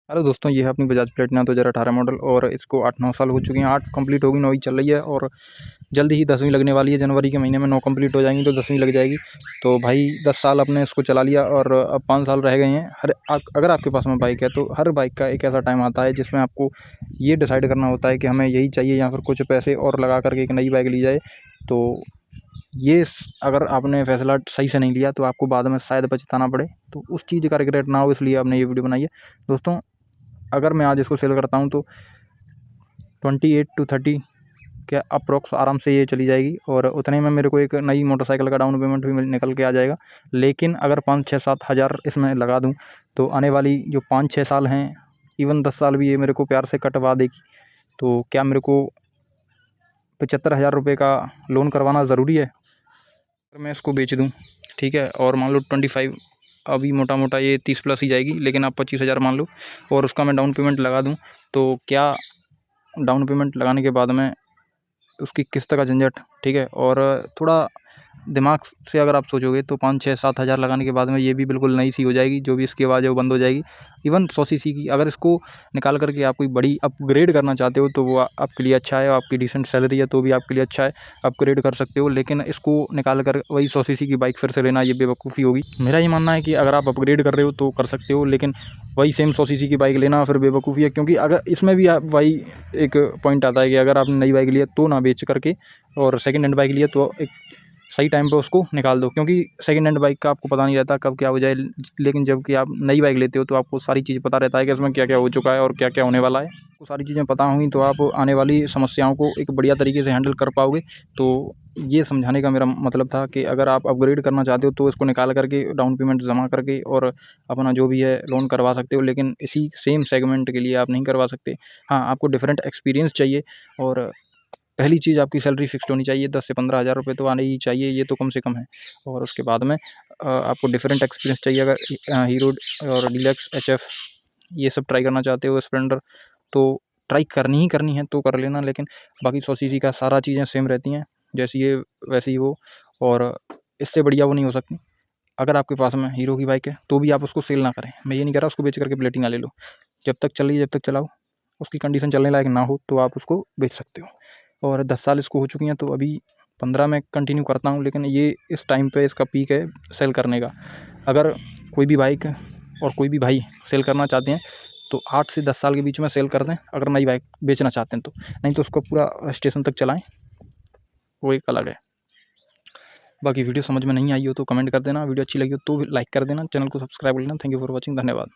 Hello दोस्तों, ये है अपनी बजाज प्लेटिना 2018 मॉडल और इसको 8-9 साल हो चुके हैं। 8 कंप्लीट होगी, 9वीं चल रही है और जल्दी ही 10वीं लगने वाली है। जनवरी के महीने में 9 कंप्लीट हो जाएंगी तो 10वीं लग जाएगी। तो भाई 10 साल अपने इसको चला लिया और अब 5 साल रह गए हैं। अगर आपके पास में बाइक है तो हर बाइक का एक ऐसा टाइम आता है जिसमें आपको ये डिसाइड करना होता है कि हमें यही चाहिए या फिर कुछ पैसे और लगा करके एक नई बाइक ली जाए। तो ये अगर आपने फ़ैसला सही से नहीं लिया तो आपको बाद में शायद पछताना पड़े, तो उस चीज़ का रिग्रेट ना हो, इसलिए आपने ये वीडियो बनाई है। दोस्तों, अगर मैं आज इसको सेल करता हूँ तो 28 टू 30 के अप्रॉक्स आराम से ये चली जाएगी और उतने में मेरे को एक नई मोटरसाइकिल का डाउन पेमेंट भी निकल के आ जाएगा। लेकिन अगर 5-6-7 हज़ार इसमें लगा दूँ तो आने वाली जो 5-6 साल हैं, इवन 10 साल भी ये मेरे को प्यार से कटवा देगी। तो क्या मेरे को 75,000 रुपये का लोन करवाना ज़रूरी है? अगर मैं इसको बेच दूँ, ठीक है, और मान लो 25, अभी मोटा मोटा ये 30 प्लस ही जाएगी, लेकिन आप 25,000 मान लो और उसका मैं डाउन पेमेंट लगा दूँ, तो क्या डाउन पेमेंट लगाने के बाद में उसकी किस्त का झंझट, ठीक है, और थोड़ा दिमाग से अगर आप सोचोगे तो 5-6-7 हज़ार लगाने के बाद में ये भी बिल्कुल नई सी हो जाएगी। जो भी इसकी आवाज़ है वो बंद हो जाएगी। इवन 100 सीसी की अगर इसको निकाल करके आप कोई बड़ी अपग्रेड करना चाहते हो तो वो आपके लिए अच्छा है। आपकी डिसेंट सैलरी है तो भी आपके लिए अच्छा है, अपग्रेड कर सकते हो। लेकिन इसको निकाल कर वही 100 सीसी की बाइक फिर से लेना, ये बेवकूफ़ी होगी। मेरा ये मानना है कि अगर आप अपग्रेड कर रहे हो तो कर सकते हो, लेकिन वही सेम 100 सीसी की बाइक लेना फिर बेवकूफ़ी है। क्योंकि अगर इसमें भी आप वही एक पॉइंट आता है कि अगर आपने नई बाइक ली है तो ना बेच करके और सेकंड हैंड बाइक ली है तो एक सही टाइम पे उसको निकाल दो। क्योंकि सेकंड हैंड बाइक का आपको पता नहीं रहता कब क्या हो जाए, लेकिन जब कि आप नई बाइक लेते हो तो आपको सारी चीज़ पता रहता है कि इसमें क्या-क्या हो चुका है और क्या-क्या होने वाला है। आपको सारी चीज़ें पता हुई तो आप आने वाली समस्याओं को एक बढ़िया तरीके से हैंडल कर पाओगे। तो ये समझाने का मेरा मतलब था कि अगर आप अपग्रेड करना चाहते हो तो इसको निकाल करके डाउन पेमेंट जमा करके और अपना जो भी है लोन करवा सकते हो, लेकिन इसी सेम सेगमेंट के लिए आप नहीं करवा सकते। हाँ, आपको डिफरेंट एक्सपीरियंस चाहिए और पहली चीज़ आपकी सैलरी फ़िक्स्ड होनी चाहिए। 10 से 15,000 रुपये तो आने ही चाहिए, ये तो कम से कम है। और उसके बाद में आपको डिफरेंट एक्सपीरियंस चाहिए। अगर हीरो और डीलक्स, एचएफ ये सब ट्राई करना चाहते हो, स्प्लेंडर, तो ट्राई करनी ही करनी है तो कर लेना। लेकिन बाकी 100 सीसी का सारा चीज़ें सेम रहती हैं, जैसी ये वैसी वो, और इससे बढ़िया वो नहीं हो सकती। अगर आपके पास में हीरो की बाइक है तो भी आप उसको सेल ना करें। मैं ये नहीं कह रहा उसको बेच करके प्लेटिना ले लो। जब तक चल रही है, जब तक चलाओ, उसकी कंडीशन चलने लायक ना हो तो आप उसको बेच सकते हो। और 10 साल इसको हो चुकी हैं तो अभी 15 में कंटिन्यू करता हूँ, लेकिन ये इस टाइम पे इसका पीक है सेल करने का। अगर कोई भी बाइक और कोई भी भाई सेल करना चाहते हैं तो 8 से 10 साल के बीच में सेल कर दें, अगर नई बाइक बेचना चाहते हैं तो। नहीं तो उसको पूरा स्टेशन तक चलाएँ, वो एक अलग है। बाकी वीडियो समझ में नहीं आई हो तो कमेंट कर देना, वीडियो अच्छी लगी हो तो लाइक कर देना, चैनल को सब्सक्राइब कर लेना। थैंक यू फॉर वॉचिंग, धन्यवाद।